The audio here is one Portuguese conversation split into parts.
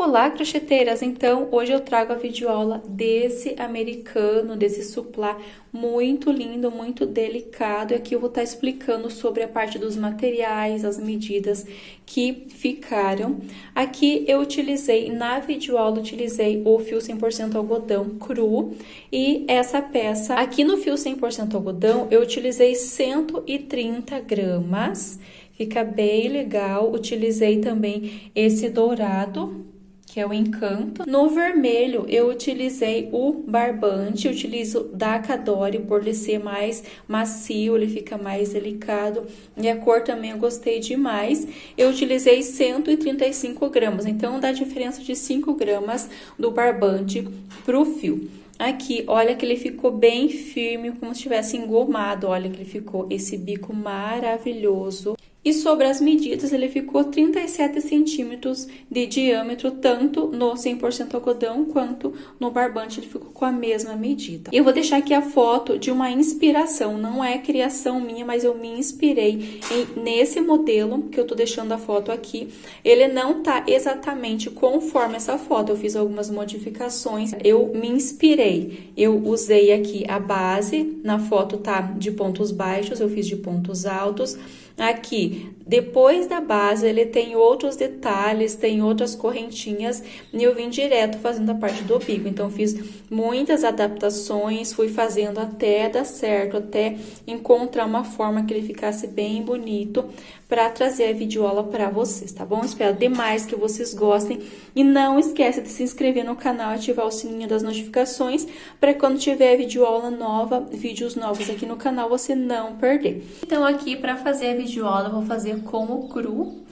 Olá, crocheteiras! Então, hoje eu trago a videoaula desse americano, desse suplá muito lindo, muito delicado. E aqui eu vou estar explicando sobre a parte dos materiais, as medidas que ficaram. Aqui eu utilizei, na videoaula, utilizei o fio 100% algodão cru. E essa peça, aqui no fio 100% algodão, eu utilizei 130 gramas. Fica bem legal. Utilizei também esse dourado, que é o Encanto. No vermelho, eu utilizei o barbante, utilizo da Cadore por ele ser mais macio, ele fica mais delicado. E a cor também eu gostei demais. Eu utilizei 135 gramas, então dá diferença de 5 gramas do barbante pro fio. Aqui, olha que ele ficou bem firme, como se tivesse engomado. Olha que ele ficou esse bico maravilhoso. E sobre as medidas, ele ficou 37 centímetros de diâmetro, tanto no 100% algodão quanto no barbante, ele ficou com a mesma medida. Eu vou deixar aqui a foto de uma inspiração, não é criação minha, mas eu me inspirei nesse modelo, que eu tô deixando a foto aqui. Ele não tá exatamente conforme essa foto, eu fiz algumas modificações, eu me inspirei. Eu usei aqui a base, na foto tá de pontos baixos, eu fiz de pontos altos. Aqui, depois da base, ele tem outros detalhes, tem outras correntinhas, e eu vim direto fazendo a parte do bico. Então, fiz muitas adaptações, fui fazendo até dar certo, até encontrar uma forma que ele ficasse bem bonito para trazer a videoaula para vocês, tá bom? Espero demais que vocês gostem e não esqueça de se inscrever no canal e ativar o sininho das notificações para quando tiver videoaula nova, vídeos novos aqui no canal, você não perder. Então, aqui para fazer a videoaula, eu vou fazer com o cru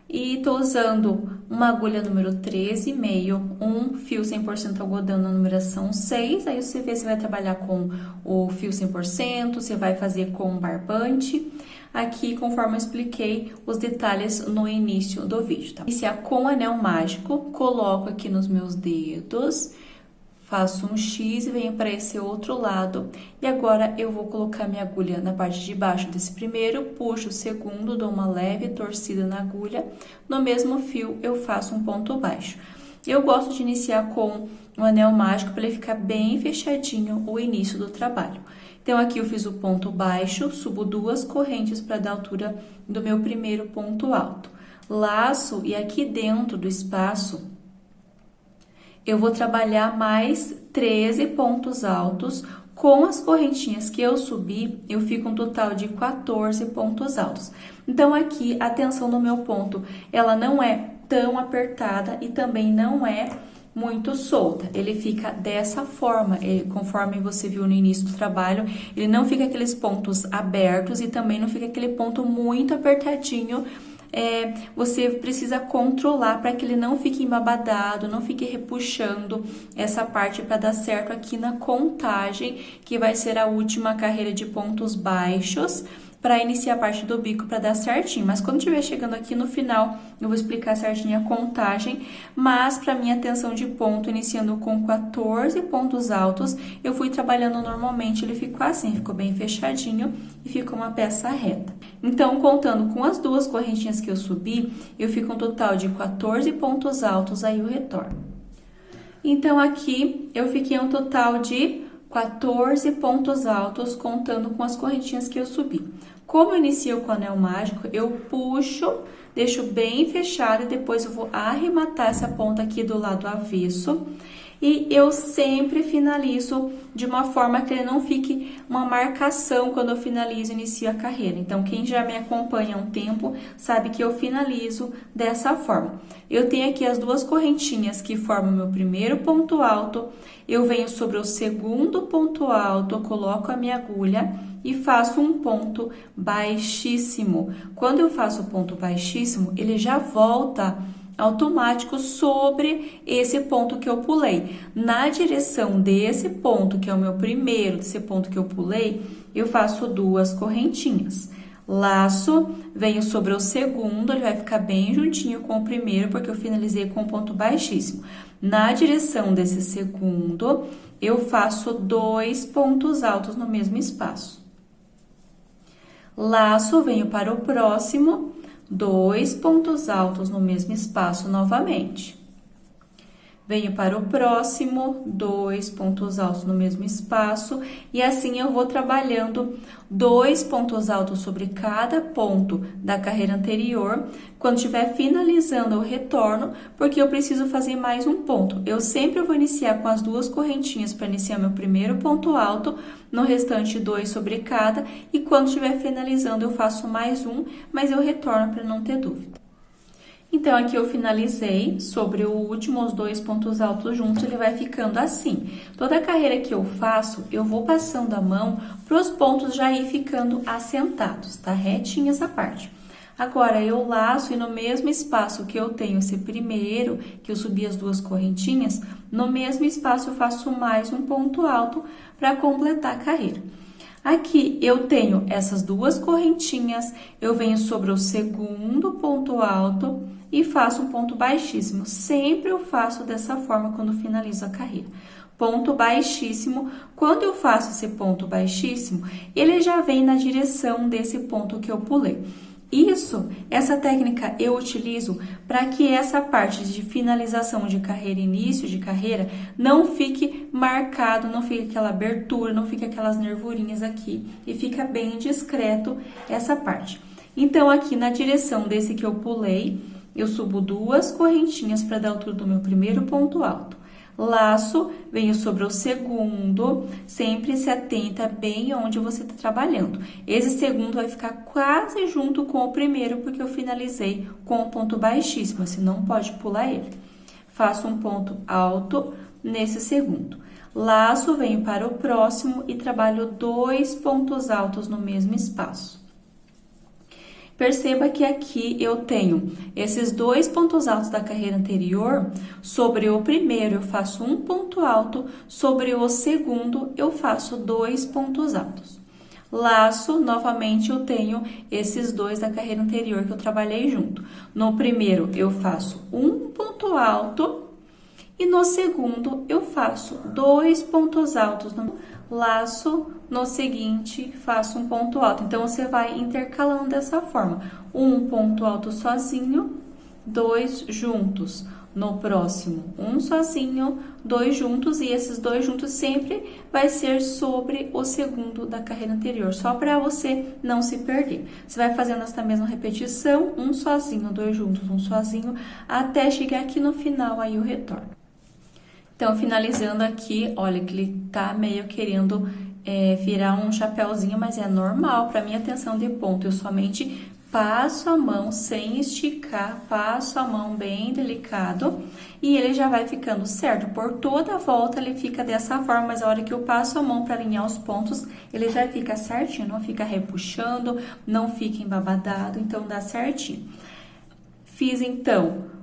e tô usando uma agulha número 13,5, um fio 100% algodão na numeração 6, aí você vê se vai trabalhar com o fio 100%, você vai fazer com barbante. Aqui, conforme eu expliquei os detalhes no início do vídeo, tá? Iniciar com anel mágico, coloco aqui nos meus dedos, faço um X e venho para esse outro lado. E agora, eu vou colocar minha agulha na parte de baixo desse primeiro, puxo o segundo, dou uma leve torcida na agulha. No mesmo fio, eu faço um ponto baixo. Eu gosto de iniciar com o anel mágico para ele ficar bem fechadinho o início do trabalho. Então, aqui eu fiz o ponto baixo, subo 2 correntes para dar a altura do meu primeiro ponto alto. Laço e aqui dentro do espaço, eu vou trabalhar mais 13 pontos altos. Com as correntinhas que eu subi, eu fico um total de 14 pontos altos. Então, aqui, a tensão no meu ponto, ela não é tão apertada e também não é muito solta. Ele fica dessa forma, conforme você viu no início do trabalho, ele não fica aqueles pontos abertos e também não fica aquele ponto muito apertadinho. Você precisa controlar para que ele não fique embabadado, não fique repuxando essa parte para dar certo aqui na contagem, que vai ser a última carreira de pontos baixos, para iniciar a parte do bico para dar certinho. Mas quando estiver chegando aqui no final, eu vou explicar certinho a contagem. Mas para minha tensão de ponto, iniciando com 14 pontos altos, eu fui trabalhando normalmente, ele ficou assim, ficou bem fechadinho e ficou uma peça reta. Então, contando com as 2 correntinhas que eu subi, eu fico um total de 14 pontos altos, aí eu retorno. Então, aqui eu fiquei um total de 14 pontos altos, contando com as correntinhas que eu subi. Como eu inicio com o anel mágico, eu puxo, deixo bem fechado e depois eu vou arrematar essa ponta aqui do lado avesso. E eu sempre finalizo de uma forma que ele não fique uma marcação quando eu finalizo e inicio a carreira. Então, quem já me acompanha há um tempo sabe que eu finalizo dessa forma. Eu tenho aqui as 2 correntinhas que formam o meu primeiro ponto alto. Eu venho sobre o segundo ponto alto, coloco a minha agulha e faço um ponto baixíssimo. Quando eu faço o ponto baixíssimo, ele já volta automático sobre esse ponto que eu pulei. Na direção desse ponto, que é o meu primeiro, desse ponto que eu pulei, eu faço 2 correntinhas. Laço, venho sobre o segundo, ele vai ficar bem juntinho com o primeiro, porque eu finalizei com um ponto baixíssimo. Na direção desse segundo, eu faço 2 pontos altos no mesmo espaço. Laço, venho para o próximo, 2 pontos altos no mesmo espaço novamente. venho para o próximo, 2 pontos altos no mesmo espaço, e assim eu vou trabalhando 2 pontos altos sobre cada ponto da carreira anterior. Quando estiver finalizando, eu retorno, porque eu preciso fazer mais um ponto. Eu sempre vou iniciar com as 2 correntinhas para iniciar meu primeiro ponto alto, no restante 2 sobre cada, e quando estiver finalizando, eu faço mais um, mas eu retorno para não ter dúvida. Então, aqui eu finalizei sobre o último, os 2 pontos altos juntos, ele vai ficando assim. Toda a carreira que eu faço, eu vou passando a mão para os pontos já ir ficando assentados, tá? Retinha essa parte. Agora, eu laço e no mesmo espaço que eu tenho esse primeiro, que eu subi as 2 correntinhas, no mesmo espaço eu faço mais um ponto alto para completar a carreira. Aqui eu tenho essas 2 correntinhas, eu venho sobre o segundo ponto alto e faço um ponto baixíssimo. Sempre eu faço dessa forma quando finalizo a carreira. Ponto baixíssimo, quando eu faço esse ponto baixíssimo, ele já vem na direção desse ponto que eu pulei. Essa técnica eu utilizo para que essa parte de finalização de carreira, início de carreira, não fique marcado, não fique aquela abertura, não fique aquelas nervurinhas aqui e fica bem discreto essa parte. Então, aqui na direção desse que eu pulei, eu subo 2 correntinhas para dar a altura do meu primeiro ponto alto. Laço, venho sobre o segundo, sempre se atenta bem onde você está trabalhando. Esse segundo vai ficar quase junto com o primeiro, porque eu finalizei com o ponto baixíssimo, você não pode pular ele. Faço um ponto alto nesse segundo. Laço, venho para o próximo e trabalho 2 pontos altos no mesmo espaço. Perceba que aqui eu tenho esses 2 pontos altos da carreira anterior, sobre o primeiro eu faço um ponto alto, sobre o segundo eu faço 2 pontos altos. Laço, novamente eu tenho esses 2 da carreira anterior que eu trabalhei junto. No primeiro eu faço um ponto alto e no segundo eu faço 2 pontos altos. Laço, no seguinte, faço um ponto alto. Então, você vai intercalando dessa forma. Um ponto alto sozinho, 2 juntos. No próximo, um sozinho, 2 juntos. E esses 2 juntos sempre vai ser sobre o segundo da carreira anterior. Só para você não se perder. Você vai fazendo essa mesma repetição, um sozinho, 2 juntos, um sozinho, até chegar aqui no final, aí eu retorno. Então, finalizando aqui, olha que ele tá meio querendo virar um chapéuzinho, mas é normal para minha tensão de ponto. Eu somente passo a mão sem esticar, passo a mão bem delicado e ele já vai ficando certo. Por toda a volta ele fica dessa forma, mas a hora que eu passo a mão para alinhar os pontos, ele já fica certinho, não fica repuxando, não fica embabadado, então dá certinho. Fiz então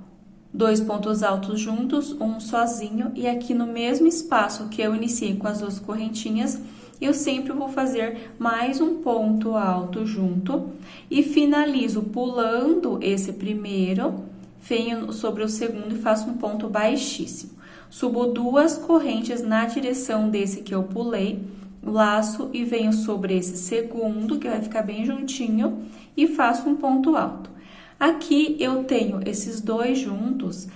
2 pontos altos juntos, um sozinho, e aqui no mesmo espaço que eu iniciei com as 2 correntinhas, eu sempre vou fazer mais um ponto alto junto e finalizo pulando esse primeiro, venho sobre o segundo e faço um ponto baixíssimo. Subo 2 correntes na direção desse que eu pulei, laço e venho sobre esse segundo, que vai ficar bem juntinho, e faço um ponto alto. Aqui eu tenho esses 2 juntos,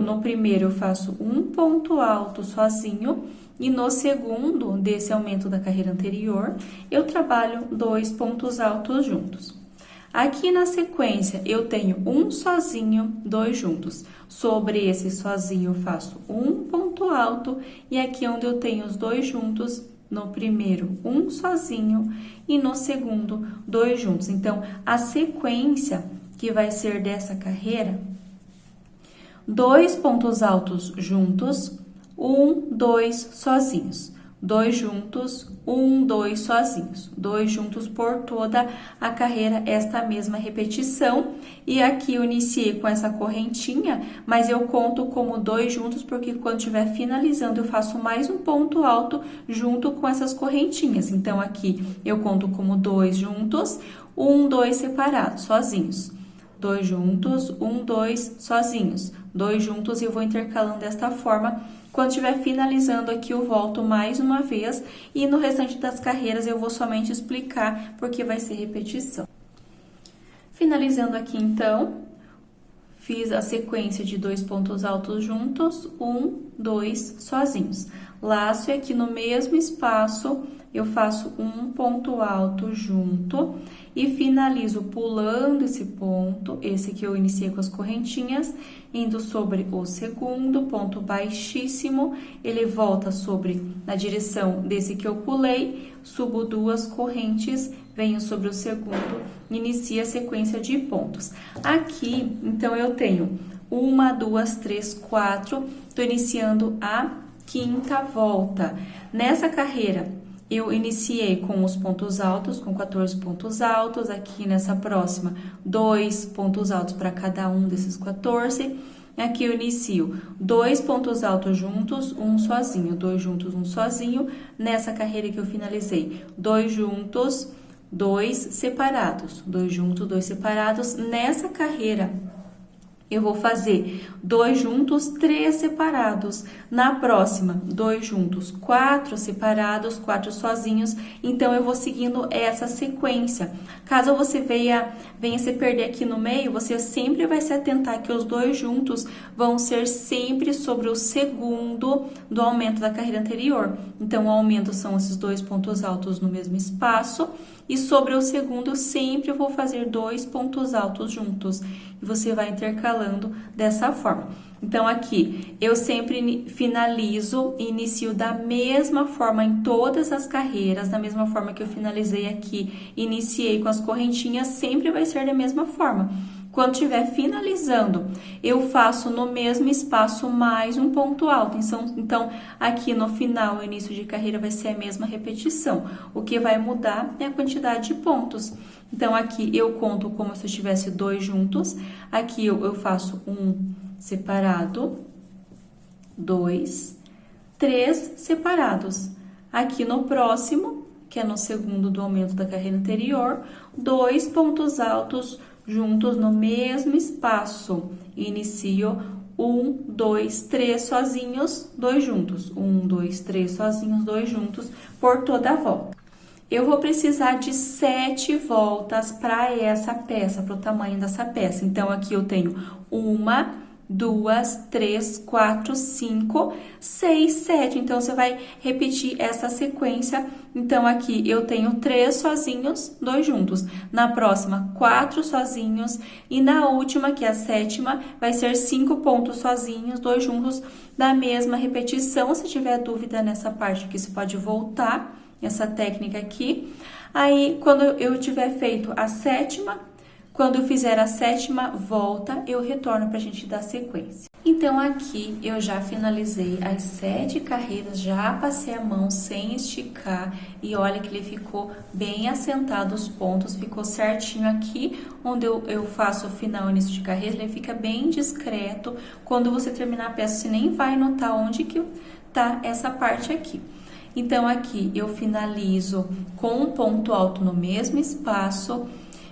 no primeiro eu faço um ponto alto sozinho e no segundo desse aumento da carreira anterior, eu trabalho 2 pontos altos juntos. Aqui na sequência eu tenho um sozinho, 2 juntos. Sobre esse sozinho eu faço um ponto alto e aqui onde eu tenho os 2 juntos, no primeiro um sozinho e no segundo 2 juntos. Então, a sequência que vai ser dessa carreira, 2 pontos altos juntos, 1, 2 sozinhos, 2 juntos, 1, 2 sozinhos, 2 juntos por toda a carreira, esta mesma repetição. E aqui eu iniciei com essa correntinha, mas eu conto como 2 juntos, porque quando estiver finalizando eu faço mais um ponto alto junto com essas correntinhas. Então, aqui eu conto como 2 juntos, 1, 2 separados, sozinhos. 2 juntos, 1, 2 sozinhos, 2 juntos e eu vou intercalando desta forma. Quando estiver finalizando aqui, eu volto mais uma vez e no restante das carreiras eu vou somente explicar porque vai ser repetição. Finalizando aqui, então, fiz a sequência de 2 pontos altos juntos, 1, 2 sozinhos. Laço e aqui no mesmo espaço eu faço um ponto alto junto e finalizo pulando esse ponto, esse que eu iniciei com as correntinhas, indo sobre o segundo ponto baixíssimo, ele volta na direção desse que eu pulei, subo 2 correntes, venho sobre o segundo, inicia a sequência de pontos. Aqui, então, eu tenho 1, 2, 3, 4, tô iniciando a 5ª volta. Nessa carreira, eu iniciei com os pontos altos, com 14 pontos altos, aqui nessa próxima, 2 pontos altos para cada um desses 14. Aqui eu inicio 2 pontos altos juntos, um sozinho, 2 juntos, um sozinho. Nessa carreira que eu finalizei, 2 juntos, 2 separados, 2 juntos, 2 separados. Nessa carreira, eu vou fazer 2 juntos, 3 separados. Na próxima, 2 juntos, 4 separados, 4 sozinhos. Então, eu vou seguindo essa sequência. Caso você venha se perder aqui no meio, você sempre vai se atentar que os 2 juntos vão ser sempre sobre o segundo do aumento da carreira anterior. Então, o aumento são esses 2 pontos altos no mesmo espaço. E sobre o segundo, sempre eu vou fazer 2 pontos altos juntos. E você vai intercalando dessa forma. Então, aqui, eu sempre finalizo e inicio da mesma forma em todas as carreiras, da mesma forma que eu finalizei aqui, iniciei com as correntinhas, sempre vai ser da mesma forma. Quando estiver finalizando, eu faço no mesmo espaço mais um ponto alto. Então, aqui no final, o início de carreira vai ser a mesma repetição. O que vai mudar é a quantidade de pontos. Então, aqui eu conto como se eu tivesse 2 juntos. Aqui eu faço 1 separado, 2, 3 separados. Aqui no próximo, que é no segundo do aumento da carreira anterior, 2 pontos altos juntos no mesmo espaço. Inicio 1, 2, 3 sozinhos, 2 juntos. 1, 2, 3 sozinhos, 2 juntos, por toda a volta. Eu vou precisar de 7 voltas para essa peça, para o tamanho dessa peça. Então, aqui eu tenho 1, 2, 3, 4, 5, 6, 7. Então, você vai repetir essa sequência. Então, aqui eu tenho 3 sozinhos, 2 juntos. Na próxima, 4 sozinhos. E na última, que é a 7ª, vai ser 5 pontos sozinhos, 2 juntos, da mesma repetição. Se tiver dúvida nessa parte aqui, você pode voltar essa técnica aqui. Aí, quando eu tiver feito a 7ª, quando eu fizer a 7ª volta, eu retorno para a gente dar sequência. Então, aqui eu já finalizei as 7 carreiras, já passei a mão sem esticar e olha que ele ficou bem assentado os pontos, ficou certinho aqui onde eu faço o final, início de carreira, ele fica bem discreto. Quando você terminar a peça, você nem vai notar onde que tá essa parte aqui. Então, aqui eu finalizo com um ponto alto no mesmo espaço.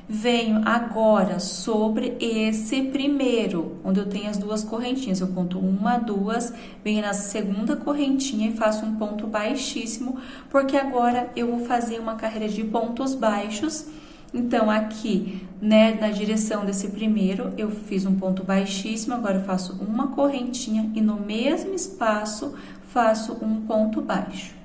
Venho agora sobre esse primeiro, onde eu tenho as 2 correntinhas. Eu conto 1, 2, venho na segunda correntinha e faço um ponto baixíssimo, porque agora eu vou fazer uma carreira de pontos baixos. Então, aqui, né, na direção desse primeiro, eu fiz um ponto baixíssimo, agora eu faço uma correntinha e no mesmo espaço faço um ponto baixo.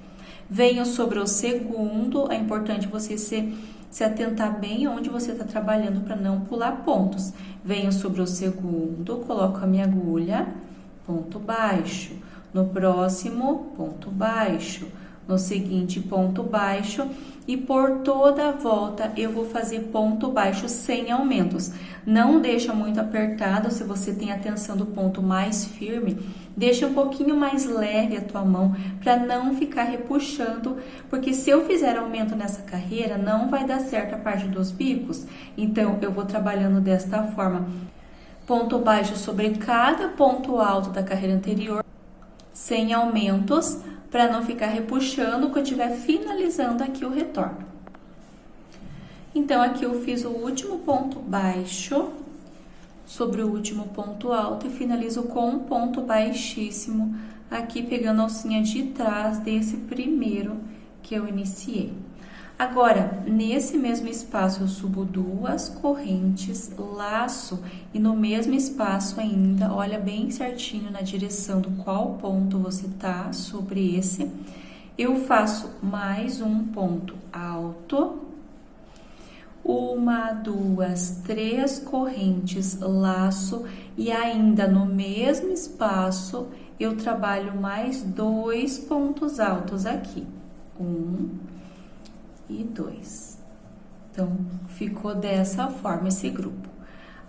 Venho sobre o segundo, é importante você se atentar bem onde você está trabalhando para não pular pontos. Venho sobre o segundo, coloco a minha agulha, ponto baixo. No próximo, ponto baixo. No seguinte, ponto baixo. E por toda a volta, eu vou fazer ponto baixo sem aumentos. Não deixa muito apertado, se você tem a tensão do ponto mais firme, deixa um pouquinho mais leve a tua mão, para não ficar repuxando, porque se eu fizer aumento nessa carreira, não vai dar certo a parte dos bicos. Então, eu vou trabalhando desta forma. Ponto baixo sobre cada ponto alto da carreira anterior, sem aumentos, para não ficar repuxando quando eu estiver finalizando aqui o retorno. Então, aqui eu fiz o último ponto baixo sobre o último ponto alto e finalizo com um ponto baixíssimo aqui, pegando a alcinha de trás desse primeiro que eu iniciei. Agora, nesse mesmo espaço, eu subo 2 correntes, laço, e no mesmo espaço ainda, olha bem certinho na direção do qual ponto você tá sobre esse, eu faço mais um ponto alto, 1, 2, 3 correntes, laço, e ainda no mesmo espaço, eu trabalho mais 2 pontos altos aqui, 1 e 2. Então, ficou dessa forma esse grupo.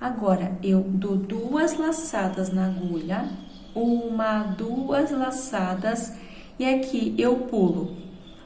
Agora, eu dou 2 laçadas na agulha, 1, 2 laçadas, e aqui eu pulo.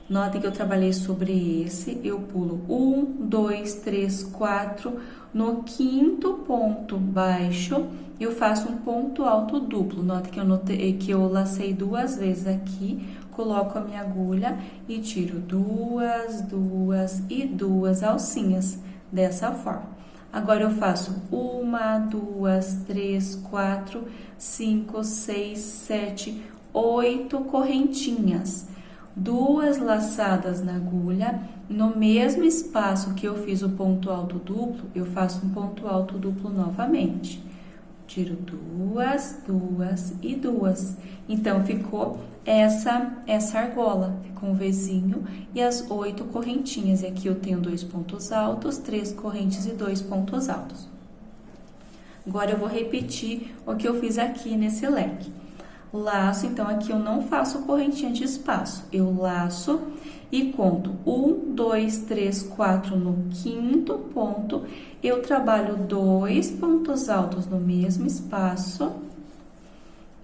Notem que eu trabalhei sobre esse, eu pulo 1, 2, 3, 4, no 5º ponto baixo, eu faço um ponto alto duplo. Notem que eu lacei 2 vezes aqui, coloco a minha agulha e tiro 2, 2 e 2 alcinhas, dessa forma. Agora, eu faço 1, 2, 3, 4, 5, 6, 7, 8 correntinhas. 2 laçadas na agulha, no mesmo espaço que eu fiz o ponto alto duplo, eu faço um ponto alto duplo novamente. Tiro 2, 2 e 2. Então, ficou essa argola, ficou um Vzinho e as 8 correntinhas. E aqui eu tenho 2 pontos altos, 3 correntes e 2 pontos altos. Agora, eu vou repetir o que eu fiz aqui nesse leque. Laço, então, aqui eu não faço correntinha de espaço, eu laço e conto 1, 2, 3, 4 no 5º ponto, eu trabalho 2 pontos altos no mesmo espaço,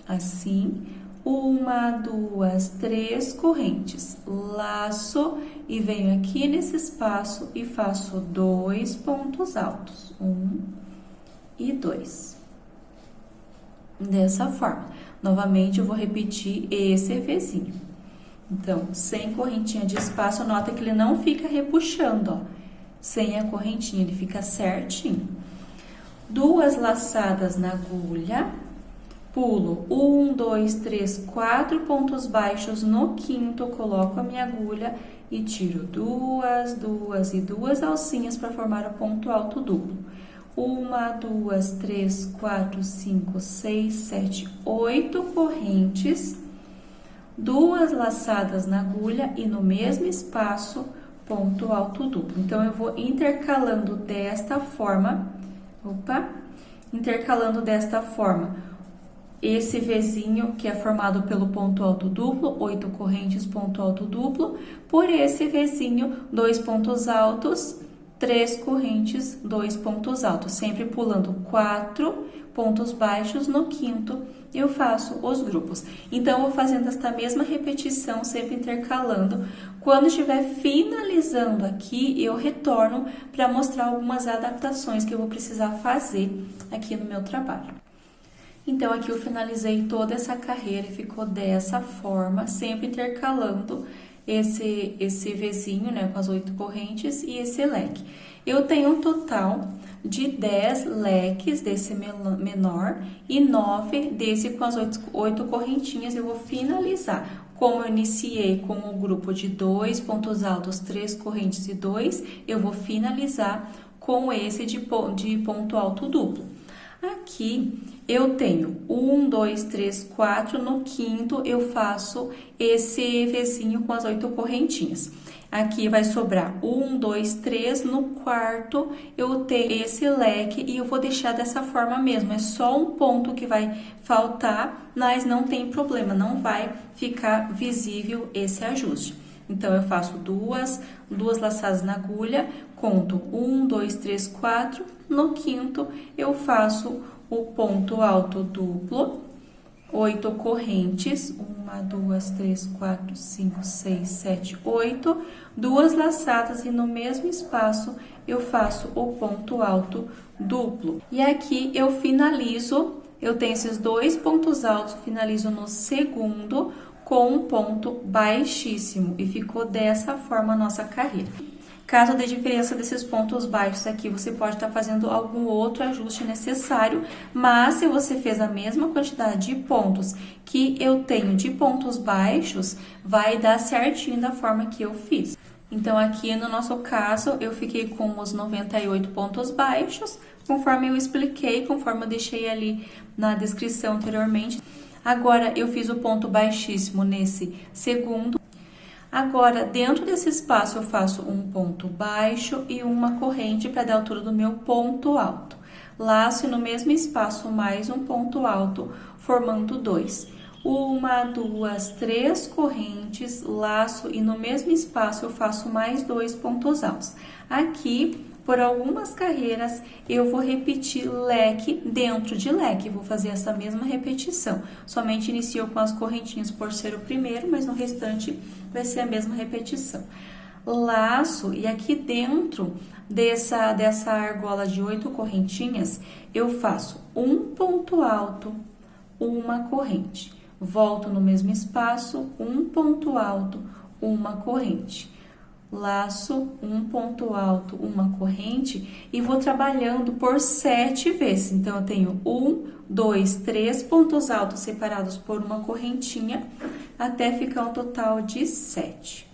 assim, 1, 2, 3 correntes, laço e venho aqui nesse espaço e faço 2 pontos altos, 1 e 2. Dessa forma. Novamente, eu vou repetir esse Vzinho. Então, sem correntinha de espaço, nota que ele não fica repuxando, ó. Sem a correntinha, ele fica certinho. 2 laçadas na agulha, pulo 1, 2, 3, 4 pontos baixos no 5º, coloco a minha agulha e tiro 2, 2 e 2 alcinhas para formar o ponto alto duplo. 1, 2, 3, 4, 5, 6, 7, 8 correntes, 2 laçadas na agulha e no mesmo espaço, ponto alto duplo. Então, eu vou intercalando desta forma, esse Vzinho que é formado pelo ponto alto duplo, 8 correntes, ponto alto duplo, por esse Vzinho, 2 pontos altos, 3 correntes, 2 pontos altos, sempre pulando 4 pontos baixos, no 5º eu faço os grupos. Então, eu vou fazendo esta mesma repetição, sempre intercalando. Quando estiver finalizando aqui, eu retorno para mostrar algumas adaptações que eu vou precisar fazer aqui no meu trabalho. Então, aqui eu finalizei toda essa carreira e ficou dessa forma, sempre intercalando esse Vzinho, né, com as 8 correntes e esse leque. Eu tenho um total de 10 leques desse menor e 9 desse com as 8 correntinhas. Eu vou finalizar. Como eu iniciei com o grupo de 2 pontos altos, 3 correntes e 2, eu vou finalizar com esse de ponto alto duplo. Aqui eu tenho 1, 2, 3, 4, no 5º eu faço esse Vzinho com as 8 correntinhas. Aqui vai sobrar 1, 2, 3, no 4º eu tenho esse leque e eu vou deixar dessa forma mesmo. É só um ponto que vai faltar, mas não tem problema, não vai ficar visível esse ajuste. Então, eu faço duas laçadas na agulha, conto 1, 2, 3, 4, no 5º eu faço o ponto alto duplo, 8 correntes, 1, 2, 3, 4, 5, 6, 7, 8, 2 laçadas e no mesmo espaço eu faço o ponto alto duplo. E aqui eu finalizo, eu tenho esses 2 pontos altos, finalizo no 2º com um ponto baixíssimo e ficou dessa forma a nossa carreira. Caso dê diferença desses pontos baixos aqui, você pode estar fazendo algum outro ajuste necessário, mas se você fez a mesma quantidade de pontos que eu tenho de pontos baixos, vai dar certinho da forma que eu fiz. Então, aqui no nosso caso, eu fiquei com os 98 pontos baixos, conforme eu expliquei, conforme eu deixei ali na descrição anteriormente. Agora, eu fiz o ponto baixíssimo nesse segundo. Agora, dentro desse espaço, eu faço um ponto baixo e uma corrente para dar a altura do meu ponto alto. Laço no mesmo espaço mais um ponto alto, formando 2. Uma, duas, três correntes, laço e no mesmo espaço eu faço mais 2 pontos altos. Aqui, por algumas carreiras, eu vou repetir leque dentro de leque, vou fazer essa mesma repetição. Somente inicio com as correntinhas por ser o primeiro, mas no restante vai ser a mesma repetição. Laço, e aqui dentro dessa argola de 8 correntinhas, eu faço um ponto alto, uma corrente. Volto no mesmo espaço, um ponto alto, uma corrente. Laço, um ponto alto, uma corrente e vou trabalhando por 7 vezes. Então, eu tenho 1, 2, 3 pontos altos separados por uma correntinha, até ficar um total de 7.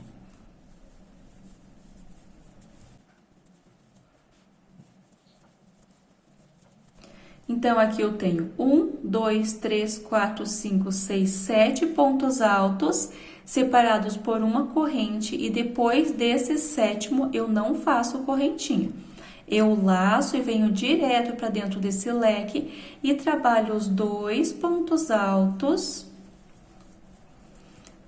Então, aqui eu tenho 1, 2, 3, 4, 5, 6, 7 pontos altos separados por uma corrente e depois desse sétimo eu não faço correntinha. Eu laço e venho direto para dentro desse leque e trabalho os 2 pontos altos,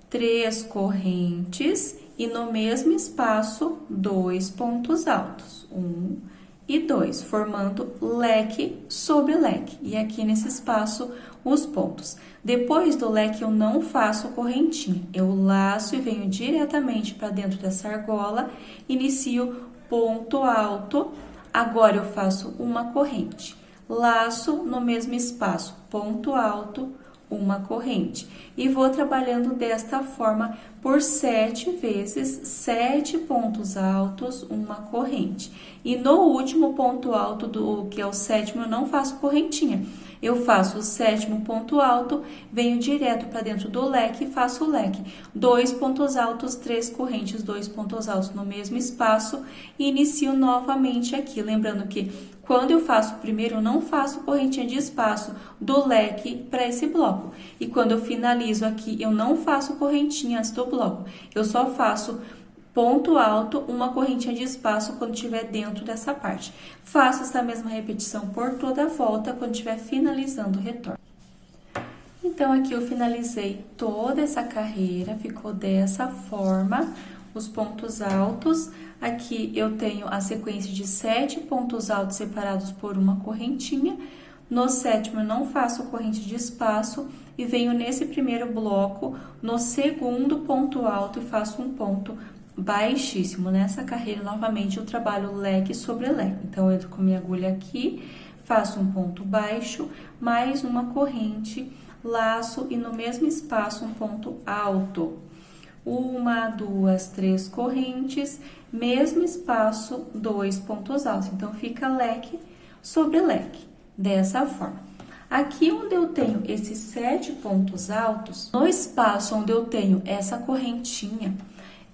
3 correntes e no mesmo espaço 2 pontos altos, 1 e 2, formando leque sobre leque. E aqui nesse espaço, os pontos. Depois do leque, eu não faço correntinha. Eu laço e venho diretamente para dentro dessa argola, inicio ponto alto. Agora, eu faço uma corrente. Laço no mesmo espaço, ponto alto, uma corrente. E vou trabalhando desta forma por 7 vezes, 7 pontos altos, uma corrente. E no último ponto alto, que é o sétimo, eu não faço correntinha. Eu faço o sétimo ponto alto, venho direto para dentro do leque e faço o leque. 2 pontos altos, 3 correntes, 2 pontos altos no mesmo espaço e inicio novamente aqui. Lembrando que quando eu faço o primeiro, eu não faço correntinha de espaço do leque para esse bloco. E quando eu finalizo aqui, eu não faço correntinha antes do bloco. Eu só faço ponto alto, uma correntinha de espaço quando estiver dentro dessa parte. Faço essa mesma repetição por toda a volta quando estiver finalizando o retorno. Então, aqui eu finalizei toda essa carreira, ficou dessa forma, os pontos altos. Aqui eu tenho a sequência de 7 pontos altos separados por uma correntinha. No sétimo, eu não faço corrente de espaço e venho nesse primeiro bloco, no segundo ponto alto e faço um ponto baixíssimo. Nessa carreira, novamente, eu trabalho leque sobre leque. Então, eu entro com minha agulha aqui, faço um ponto baixo, mais uma corrente, laço e no mesmo espaço um ponto alto. 1, 2, 3 correntes, mesmo espaço, 2 pontos altos. Então, fica leque sobre leque, dessa forma. Aqui onde eu tenho esses 7 pontos altos, no espaço onde eu tenho essa correntinha,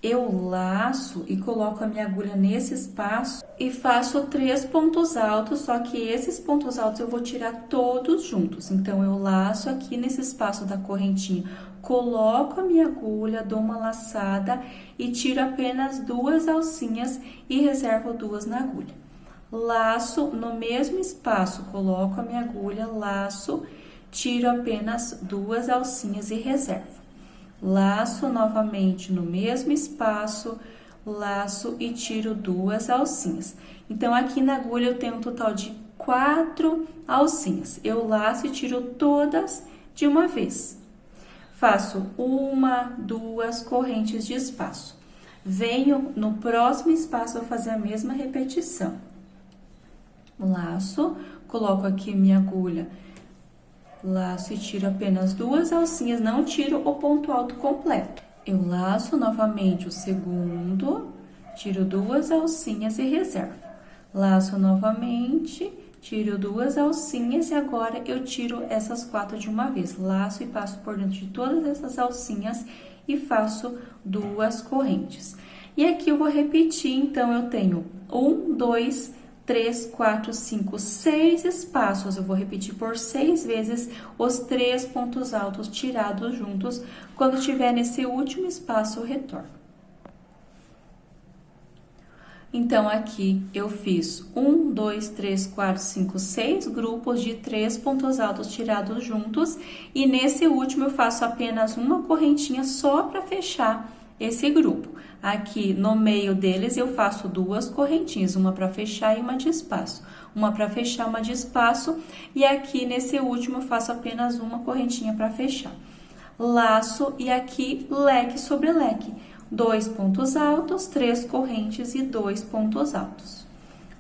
eu laço e coloco a minha agulha nesse espaço e faço 3 pontos altos, só que esses pontos altos eu vou tirar todos juntos. Então, eu laço aqui nesse espaço da correntinha, coloco a minha agulha, dou uma laçada e tiro apenas 2 alcinhas e reservo 2 na agulha. Laço no mesmo espaço, coloco a minha agulha, laço, tiro apenas 2 alcinhas e reservo. Laço novamente no mesmo espaço, laço e tiro 2 alcinhas. Então, aqui na agulha eu tenho um total de 4 alcinhas. Eu laço e tiro todas de uma vez. Faço 1, 2 correntes de espaço. Venho no próximo espaço a fazer a mesma repetição. Laço, coloco aqui minha agulha, laço e tiro apenas 2 alcinhas, não tiro o ponto alto completo. Eu laço novamente o segundo, tiro 2 alcinhas e reservo. Laço novamente, tiro 2 alcinhas e agora eu tiro essas 4 de uma vez. Laço e passo por dentro de todas essas alcinhas e faço 2 correntes. E aqui eu vou repetir, então, eu tenho 1, 2, 3, 4, 5, 6 espaços. Eu vou repetir por 6 vezes os 3 pontos altos tirados juntos. Quando estiver nesse último espaço, eu retorno. Então, aqui eu fiz 1, 2, 3, 4, 5, 6 grupos de 3 pontos altos tirados juntos. E nesse último eu faço apenas uma correntinha só para fechar esse grupo. Aqui no meio deles eu faço 2 correntinhas, uma para fechar e uma de espaço. Uma para fechar, uma de espaço. E aqui nesse último eu faço apenas uma correntinha para fechar. Laço e aqui leque sobre leque. 2 pontos altos, 3 correntes e 2 pontos altos.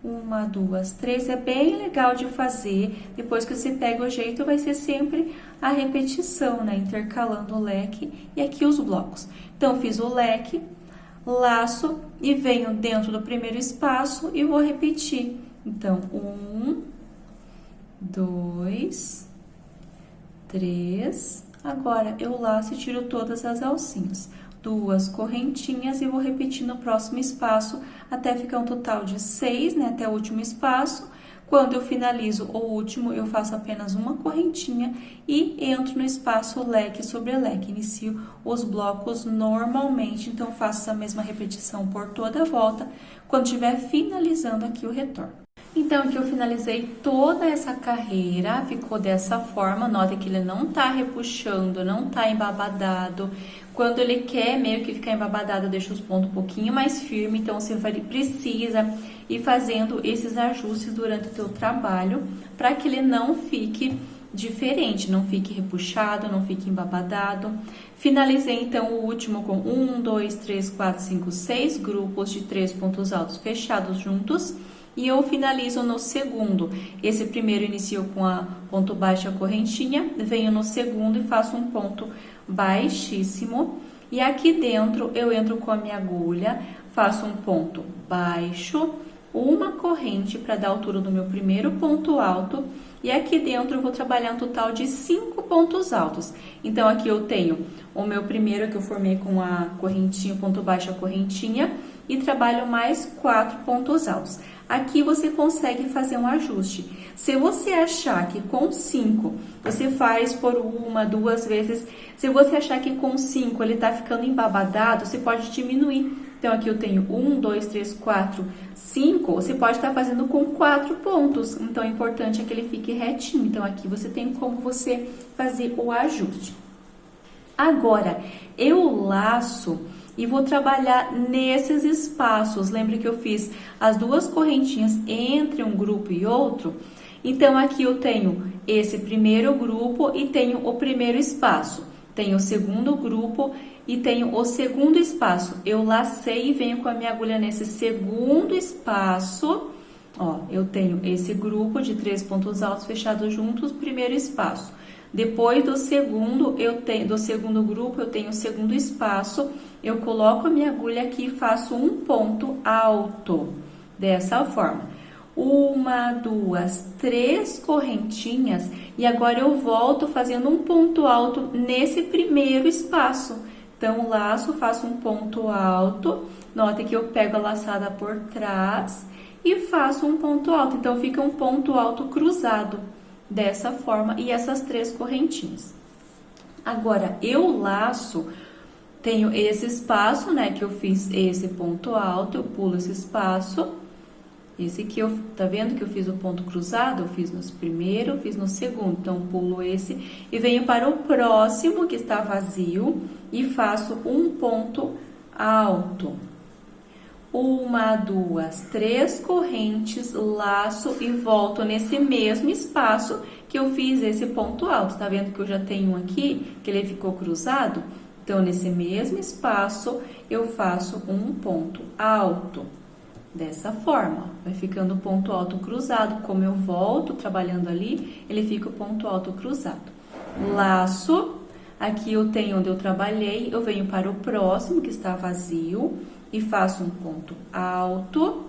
1, 2, 3, é bem legal de fazer. Depois que você pega o jeito, vai ser sempre a repetição, né? Intercalando o leque e aqui os blocos. Então, fiz o leque, laço e venho dentro do primeiro espaço e vou repetir. Então, 1, 2, 3. Agora, eu laço e tiro todas as alcinhas. 2 correntinhas e vou repetir no próximo espaço até ficar um total de 6, né? Até o último espaço. Quando eu finalizo o último, eu faço apenas uma correntinha e entro no espaço leque sobre leque. Inicio os blocos normalmente, então faço essa mesma repetição por toda a volta. Quando estiver finalizando aqui, o retorno. Então, aqui eu finalizei toda essa carreira, ficou dessa forma. Nota que ele não tá repuxando, não tá embabadado. Quando ele quer meio que ficar embabadado, eu deixo os pontos um pouquinho mais firme. Então, você precisa ir fazendo esses ajustes durante o teu trabalho, para que ele não fique diferente, não fique repuxado, não fique embabadado. Finalizei, então, o último com 1, 2, 3, 4, 5, 6 grupos de 3 pontos altos fechados juntos. E eu finalizo no segundo. Esse primeiro inicio com a ponto baixo a correntinha, venho no segundo e faço um ponto baixíssimo. E aqui dentro eu entro com a minha agulha, faço um ponto baixo, uma corrente para dar a altura do meu primeiro ponto alto. E aqui dentro eu vou trabalhar um total de 5 pontos altos. Então, aqui eu tenho o meu primeiro que eu formei com a correntinha, ponto baixo a correntinha, e trabalho mais 4 pontos altos. Aqui você consegue fazer um ajuste. Se você achar que com 5 você faz por 1, 2 vezes, se você achar que com 5 ele tá ficando embabadado, você pode diminuir. Então, aqui eu tenho 1, 2, 3, 4, 5, você pode estar fazendo com 4 pontos. Então, o importante é que ele fique retinho. Então, aqui você tem como você fazer o ajuste. Agora, eu laço e vou trabalhar nesses espaços. Lembre que eu fiz as 2 correntinhas entre um grupo e outro. Então, aqui eu tenho esse primeiro grupo e tenho o primeiro espaço. Tenho o segundo grupo e tenho o segundo espaço. Eu lacei e venho com a minha agulha nesse segundo espaço. Ó, eu tenho esse grupo de 3 pontos altos fechados juntos, primeiro espaço. Depois do segundo grupo, eu tenho o segundo espaço. Eu coloco a minha agulha aqui e faço um ponto alto, dessa forma. 1, 2, 3 correntinhas, e agora eu volto fazendo um ponto alto nesse primeiro espaço. Então, laço, faço um ponto alto, nota que eu pego a laçada por trás e faço um ponto alto. Então, fica um ponto alto cruzado, dessa forma, e essas 3 correntinhas. Agora, eu laço, tenho esse espaço, né, que eu fiz esse ponto alto, eu pulo esse espaço. Esse aqui, tá vendo que eu fiz o ponto cruzado? Eu fiz no primeiro, fiz no segundo. Então, pulo esse e venho para o próximo, que está vazio, e faço um ponto alto. 1, 2, 3 correntes, laço e volto nesse mesmo espaço que eu fiz esse ponto alto. Tá vendo que eu já tenho um aqui, que ele ficou cruzado? Então, nesse mesmo espaço, eu faço um ponto alto. Dessa forma, vai ficando o ponto alto cruzado. Como eu volto trabalhando ali, ele fica o ponto alto cruzado. Laço, aqui eu tenho onde eu trabalhei, eu venho para o próximo, que está vazio, e faço um ponto alto.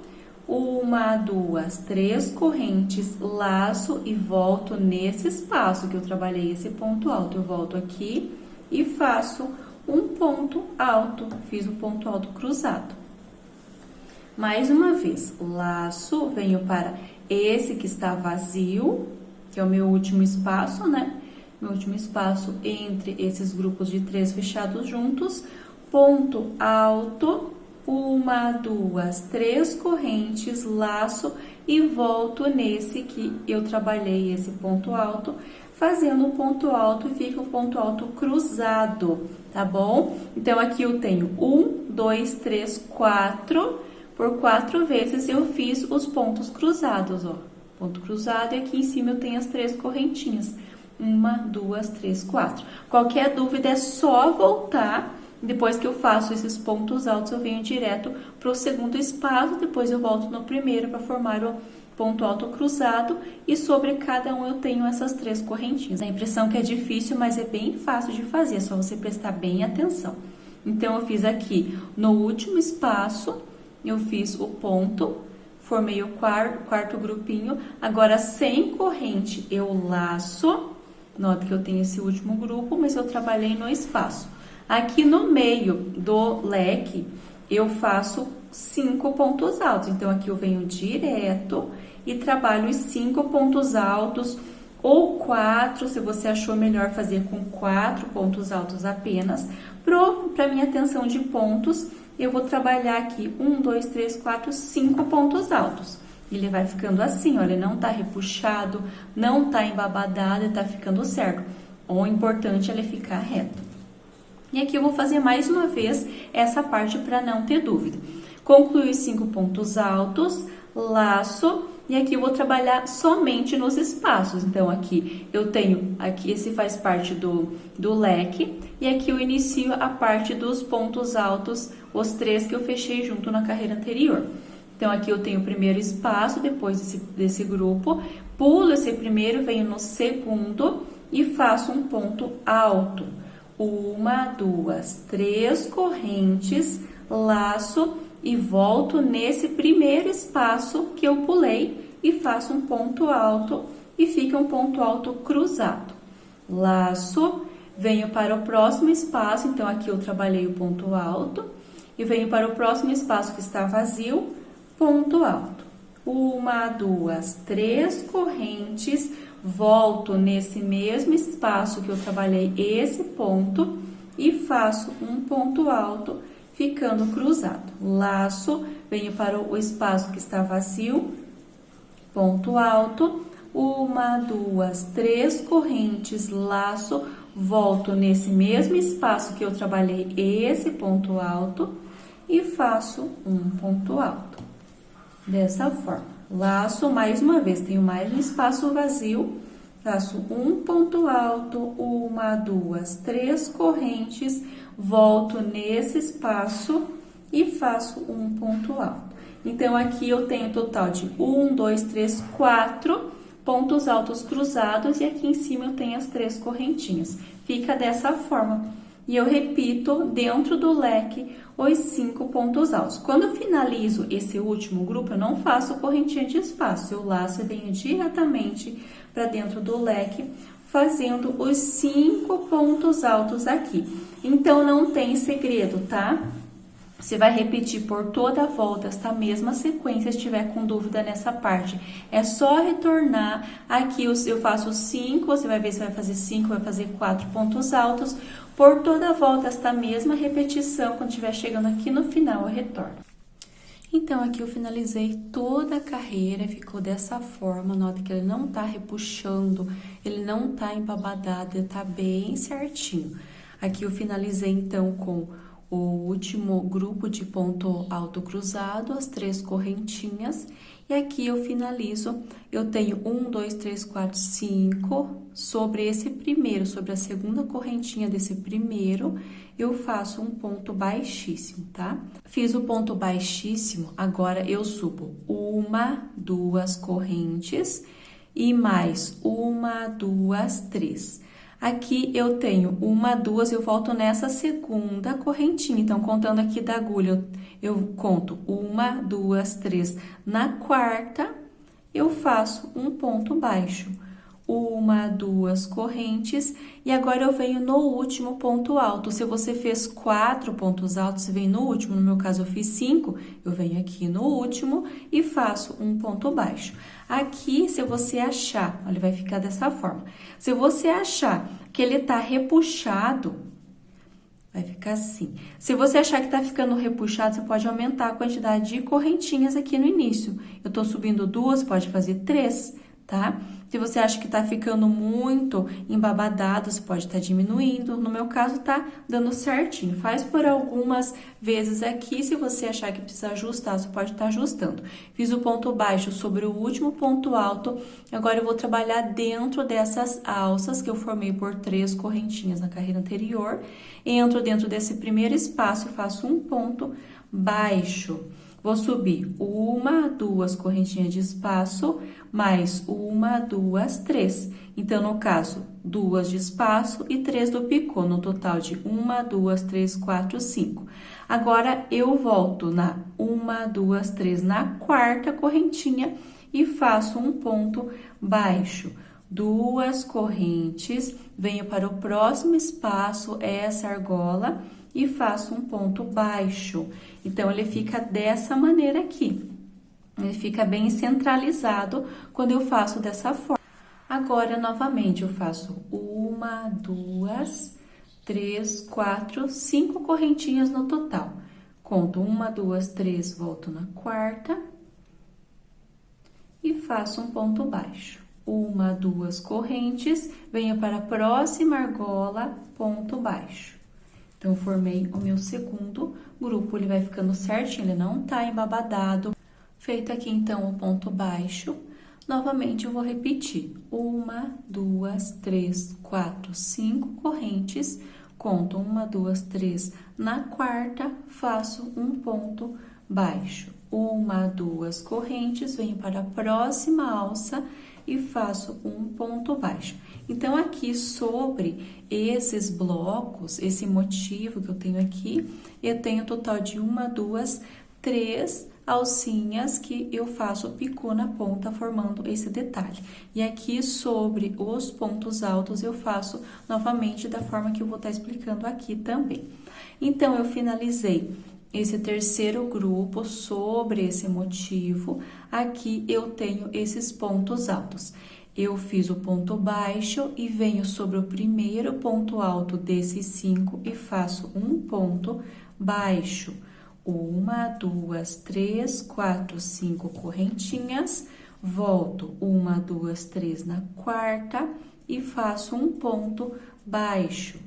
1, 2, 3 correntes, laço e volto nesse espaço que eu trabalhei esse ponto alto. Eu volto aqui e faço um ponto alto, fiz o ponto alto cruzado. Mais uma vez, laço, venho para esse que está vazio, que é o meu último espaço, né? Meu último espaço entre esses grupos de 3 fechados juntos, ponto alto, 1, 2, 3 correntes, laço e volto nesse que eu trabalhei esse ponto alto, fazendo um ponto alto e fica um ponto alto cruzado, tá bom? Então, aqui eu tenho 1, 2, 3, 4, por 4 vezes eu fiz os pontos cruzados, ó. Ponto cruzado e aqui em cima eu tenho as 3 correntinhas. 1, 2, 3, 4. Qualquer dúvida é só voltar. Depois que eu faço esses pontos altos, eu venho direto para o segundo espaço. Depois eu volto no primeiro para formar o ponto alto cruzado. E sobre cada um eu tenho essas 3 correntinhas. A impressão que é difícil, mas é bem fácil de fazer. É só você prestar bem atenção. Então, eu fiz aqui no último espaço, eu fiz o ponto, formei o quarto grupinho. Agora, sem corrente, eu laço. Nota que eu tenho esse último grupo, mas eu trabalhei no espaço. Aqui no meio do leque, eu faço 5 pontos altos. Então, aqui eu venho direto e trabalho os 5 pontos altos, ou 4, se você achou melhor fazer com 4 pontos altos apenas. Para minha tensão de pontos, eu vou trabalhar aqui 1, 2, 3, 4, 5 pontos altos. Ele vai ficando assim, olha, não tá repuxado, não tá embabadado, tá ficando certo. O importante é ele ficar reto. E aqui eu vou fazer mais uma vez essa parte para não ter dúvida. Concluí os 5 pontos altos, laço, e aqui eu vou trabalhar somente nos espaços. Então, aqui eu tenho, aqui esse faz parte do leque, e aqui eu inicio a parte dos pontos altos, os 3 que eu fechei junto na carreira anterior. Então, aqui eu tenho o primeiro espaço, depois desse grupo, pulo esse primeiro, venho no segundo e faço um ponto alto. 1, 2, 3 correntes, laço e volto nesse primeiro espaço que eu pulei e faço um ponto alto e fica um ponto alto cruzado. Laço, venho para o próximo espaço, então aqui eu trabalhei o ponto alto e venho para o próximo espaço que está vazio, ponto alto. 1, 2, 3 correntes, volto nesse mesmo espaço que eu trabalhei esse ponto e faço um ponto alto, ficando cruzado. Laço, venho para o espaço que está vazio, ponto alto, 1, 2, 3 correntes, laço, volto nesse mesmo espaço que eu trabalhei esse ponto alto e faço um ponto alto. Dessa forma, laço mais uma vez, tenho mais um espaço vazio, faço um ponto alto, 1, 2, 3 correntes, volto nesse espaço e faço um ponto alto. Então, aqui eu tenho total de 1, 2, 3, 4 pontos altos cruzados e aqui em cima eu tenho as 3 correntinhas. Fica dessa forma. E eu repito dentro do leque os 5 pontos altos. Quando eu finalizo esse último grupo, eu não faço correntinha de espaço, eu laço e venho diretamente para dentro do leque, fazendo os 5 pontos altos aqui. Então, não tem segredo, tá? Você vai repetir por toda a volta esta mesma sequência, se tiver com dúvida nessa parte. É só retornar aqui, eu faço 5, você vai ver se vai fazer 5, vai fazer 4 pontos altos. Por toda a volta, esta mesma repetição, quando estiver chegando aqui no final, eu retorno. Então, aqui eu finalizei toda a carreira, ficou dessa forma, nota que ele não tá repuxando, ele não tá embabadado, ele tá bem certinho. Aqui eu finalizei, então, com o último grupo de ponto alto cruzado, as 3 correntinhas, e aqui eu finalizo, eu tenho 1, 2, 3, 4, 5, sobre esse primeiro, sobre a segunda correntinha desse primeiro, eu faço um ponto baixíssimo, tá? Fiz o ponto baixíssimo, agora eu subo 1, 2 correntes, e mais 1, 2, 3. Aqui eu tenho 1, 2, eu volto nessa segunda correntinha. Então, contando aqui da agulha, eu conto 1, 2, 3. Na quarta, eu faço um ponto baixo. uma, duas correntes, e agora eu venho no último ponto alto. Se você fez 4 pontos altos, você vem no último, no meu caso eu fiz 5, eu venho aqui no último e faço um ponto baixo. Aqui, se você achar, ele vai ficar dessa forma. Se você achar que ele tá repuxado, vai ficar assim. Se você achar que tá ficando repuxado, você pode aumentar a quantidade de correntinhas aqui no início. Eu tô subindo 2, pode fazer 3, tá? Se você acha que tá ficando muito embabadado, você pode estar diminuindo. No meu caso, tá dando certinho. Faz por algumas vezes aqui. Se você achar que precisa ajustar, você pode estar ajustando. Fiz o ponto baixo sobre o último ponto alto. Agora, eu vou trabalhar dentro dessas alças que eu formei por 3 correntinhas na carreira anterior. Entro dentro desse primeiro espaço e faço um ponto baixo. Vou subir 1, 2 correntinhas de espaço, mais 1, 2, 3. Então, no caso, 2 de espaço e 3 do picô, no total de 1, 2, 3, 4, 5. Agora, eu volto na 1, 2, 3 na quarta correntinha e faço um ponto baixo. 2 correntes, venho para o próximo espaço, essa argola, e faço um ponto baixo. Então, ele fica dessa maneira aqui. Ele fica bem centralizado quando eu faço dessa forma. Agora, novamente, eu faço 1, 2, 3, 4, 5 correntinhas no total. Conto 1, 2, 3, volto na quarta e faço um ponto baixo. 1, 2 correntes, venho para a próxima argola, ponto baixo. Então, formei o meu segundo grupo, ele vai ficando certinho, ele não tá embabadado. Feito aqui, então, o ponto baixo, novamente eu vou repetir. 1, 2, 3, 4, 5 correntes, conto 1, 2, 3, na quarta, faço um ponto baixo. 1, 2 correntes, venho para a próxima alça e faço um ponto baixo. Então, aqui sobre esses blocos, esse motivo que eu tenho aqui, eu tenho um total de 1, 2, 3 alcinhas que eu faço picô na ponta, formando esse detalhe. E aqui sobre os pontos altos, eu faço novamente da forma que eu vou estar explicando aqui também. Então, eu finalizei esse terceiro grupo sobre esse motivo. Aqui eu tenho esses pontos altos. Eu fiz o ponto baixo e venho sobre o primeiro ponto alto desses 5 e faço um ponto baixo. 1, 2, 3, 4, 5 correntinhas, volto 1, 2, 3 na quarta e faço um ponto baixo.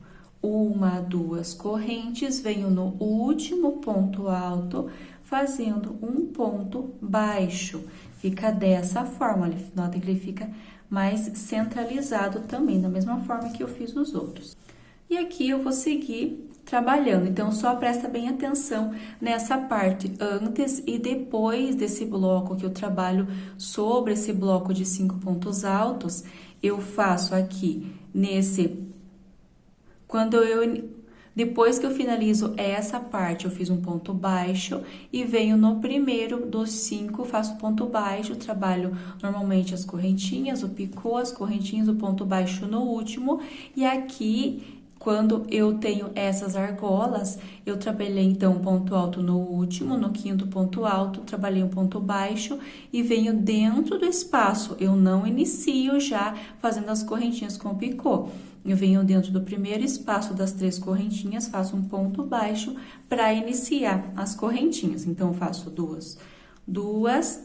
1, 2 correntes, venho no último ponto alto, fazendo um ponto baixo. Fica dessa forma, nota que ele fica mais centralizado também, da mesma forma que eu fiz os outros. E aqui eu vou seguir trabalhando, então só presta bem atenção nessa parte antes e depois desse bloco que eu trabalho sobre esse bloco de 5 pontos altos, eu faço aqui depois que eu finalizo essa parte, eu fiz um ponto baixo e venho no primeiro dos 5, faço ponto baixo, trabalho normalmente as correntinhas, o picô, as correntinhas, o ponto baixo no último, e aqui, quando eu tenho essas argolas, eu trabalhei então um ponto alto no último, no quinto ponto alto, trabalhei um ponto baixo e venho dentro do espaço, eu não inicio já fazendo as correntinhas com o picô. Eu venho dentro do primeiro espaço das 3 correntinhas, faço um ponto baixo para iniciar as correntinhas. Então, eu faço 2,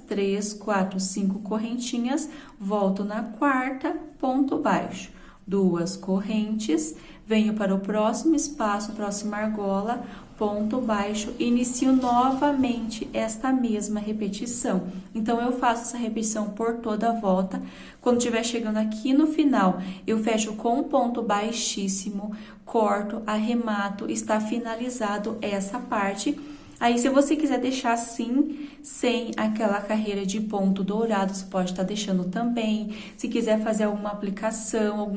3, 4, 5 correntinhas, volto na quarta, ponto baixo. 2 correntes, venho para o próximo espaço, próxima argola, ponto baixo, inicio novamente esta mesma repetição. Então, eu faço essa repetição por toda a volta. Quando estiver chegando aqui no final, eu fecho com um ponto baixíssimo, corto, arremato, está finalizado essa parte. Aí, se você quiser deixar assim, sem aquela carreira de ponto dourado, você pode estar deixando também. Se quiser fazer alguma aplicação,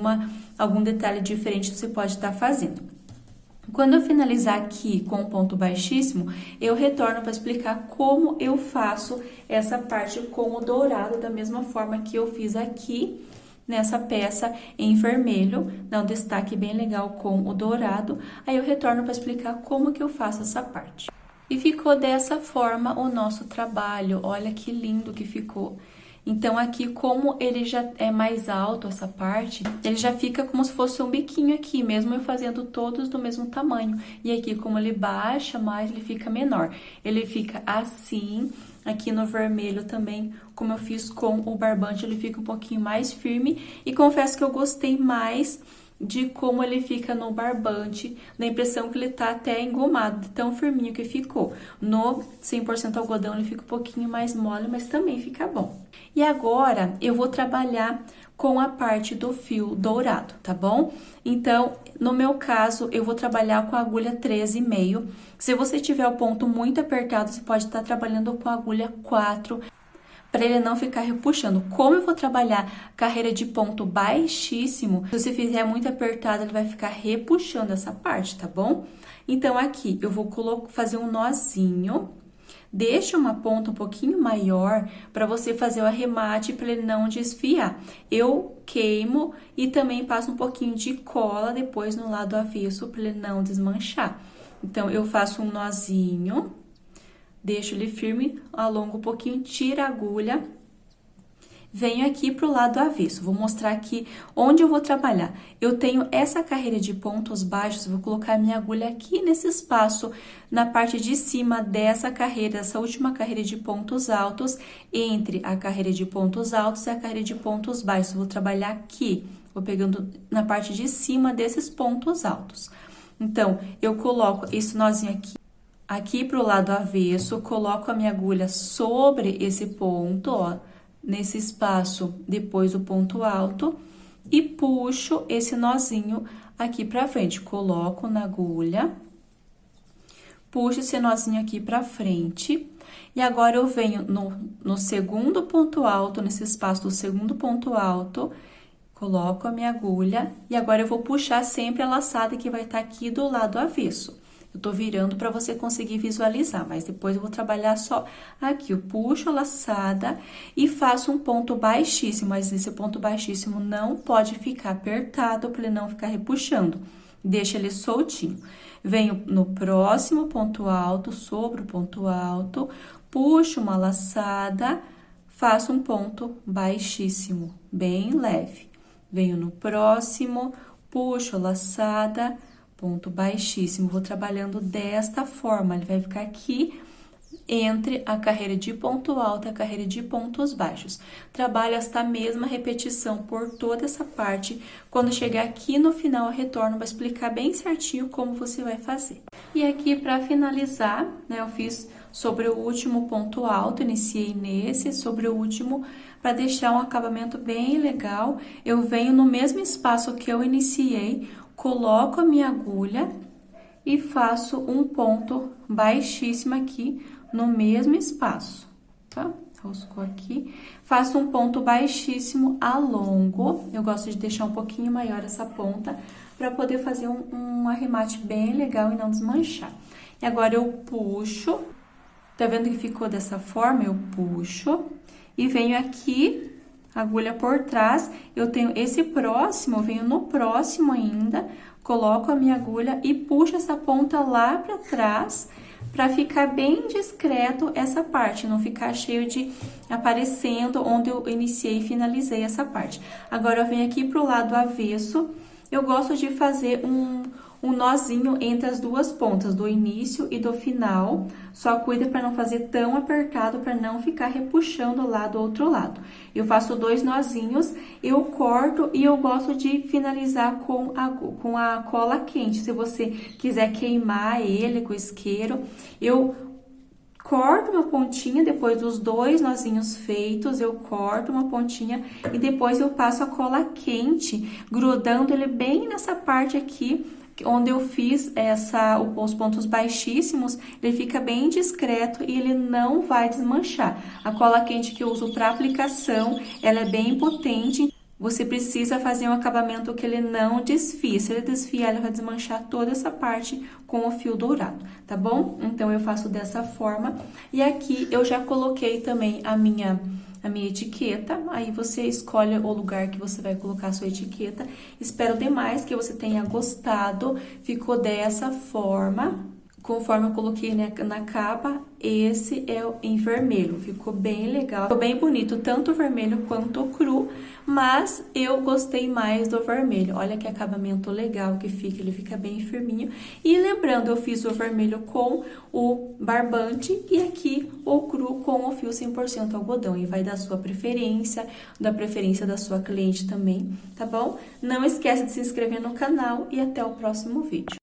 algum detalhe diferente, você pode estar fazendo. Quando eu finalizar aqui com o ponto baixíssimo, eu retorno para explicar como eu faço essa parte com o dourado, da mesma forma que eu fiz aqui nessa peça em vermelho, dá um destaque bem legal com o dourado. Aí eu retorno para explicar como que eu faço essa parte. E ficou dessa forma o nosso trabalho, olha que lindo que ficou. Então, aqui, como ele já é mais alto, essa parte, ele já fica como se fosse um biquinho aqui, mesmo eu fazendo todos do mesmo tamanho. E aqui, como ele baixa mais, ele fica menor. Ele fica assim, aqui no vermelho também, como eu fiz com o barbante, ele fica um pouquinho mais firme. E confesso que eu gostei mais de como ele fica no barbante, da impressão que ele tá até engomado, de tão firminho que ficou. No 100% algodão ele fica um pouquinho mais mole, mas também fica bom. E agora eu vou trabalhar com a parte do fio dourado, tá bom? Então, no meu caso, eu vou trabalhar com a agulha 13,5. Se você tiver o ponto muito apertado, você pode estar trabalhando com a agulha 4, para ele não ficar repuxando. Como eu vou trabalhar carreira de ponto baixíssimo, se você fizer muito apertado, ele vai ficar repuxando essa parte, tá bom? Então, aqui, eu vou fazer um nozinho, deixa uma ponta um pouquinho maior para você fazer o arremate para ele não desfiar. Eu queimo e também passo um pouquinho de cola depois no lado avesso para ele não desmanchar. Então, eu faço um nozinho, deixo ele firme, alongo um pouquinho, tiro a agulha, venho aqui pro lado avesso. Vou mostrar aqui onde eu vou trabalhar. Eu tenho essa carreira de pontos baixos, vou colocar a minha agulha aqui nesse espaço, na parte de cima dessa carreira, essa última carreira de pontos altos, entre a carreira de pontos altos e a carreira de pontos baixos. Vou trabalhar aqui, vou pegando na parte de cima desses pontos altos. Então, eu coloco esse nozinho aqui pro lado avesso, coloco a minha agulha sobre esse ponto, ó, nesse espaço depois do ponto alto, e puxo esse nozinho aqui pra frente. Coloco na agulha, puxo esse nozinho aqui pra frente, e agora eu venho no segundo ponto alto, nesse espaço do segundo ponto alto, coloco a minha agulha, e agora eu vou puxar sempre a laçada que vai estar aqui do lado avesso. Eu tô virando para você conseguir visualizar, mas depois eu vou trabalhar só aqui. Eu puxo a laçada e faço um ponto baixíssimo, mas esse ponto baixíssimo não pode ficar apertado para ele não ficar repuxando. Deixa ele soltinho. Venho no próximo ponto alto, sobre o ponto alto, puxo uma laçada, faço um ponto baixíssimo, bem leve. Venho no próximo, puxo a laçada, ponto baixíssimo. Vou trabalhando desta forma, ele vai ficar aqui entre a carreira de ponto alto e a carreira de pontos baixos. Trabalho esta mesma repetição por toda essa parte. Quando chegar aqui no final, eu retorno para explicar bem certinho como você vai fazer. E aqui, para finalizar, né, eu fiz sobre o último ponto alto, iniciei nesse, sobre o último, para deixar um acabamento bem legal. Eu venho no mesmo espaço que eu iniciei, coloco a minha agulha e faço um ponto baixíssimo aqui no mesmo espaço, tá? Roscou aqui, faço um ponto baixíssimo, alongo. Eu gosto de deixar um pouquinho maior essa ponta para poder fazer um arremate bem legal e não desmanchar. E agora eu puxo, tá vendo que ficou dessa forma? Eu puxo e venho aqui, agulha por trás, eu tenho esse próximo, eu venho no próximo ainda, coloco a minha agulha e puxo essa ponta lá pra trás, pra ficar bem discreto essa parte, não ficar cheio de aparecendo onde eu iniciei e finalizei essa parte. Agora, eu venho aqui pro lado avesso, eu gosto de fazer um nozinho entre as duas pontas, do início e do final. Só cuida para não fazer tão apertado, para não ficar repuxando lá do outro lado. Eu faço 2 nozinhos, eu corto e eu gosto de finalizar com a cola quente. Se você quiser queimar ele com isqueiro, eu corto uma pontinha, depois dos 2 nozinhos feitos, eu corto uma pontinha e depois eu passo a cola quente, grudando ele bem nessa parte aqui, onde eu fiz os pontos baixíssimos, ele fica bem discreto e ele não vai desmanchar. A cola quente que eu uso para aplicação, ela é bem potente. Você precisa fazer um acabamento que ele não desfie. Se ele desfiar, ele vai desmanchar toda essa parte com o fio dourado, tá bom? Então, eu faço dessa forma. E aqui, eu já coloquei também a minha a minha etiqueta, aí você escolhe o lugar que você vai colocar a sua etiqueta. Espero demais que você tenha gostado, ficou dessa forma. Conforme eu coloquei na capa, esse é em vermelho, ficou bem legal, ficou bem bonito, tanto o vermelho quanto o cru, mas eu gostei mais do vermelho. Olha que acabamento legal que fica, ele fica bem firminho. E lembrando, eu fiz o vermelho com o barbante e aqui o cru com o fio 100% algodão. E vai da sua preferência, da preferência da sua cliente também, tá bom? Não esquece de se inscrever no canal e até o próximo vídeo.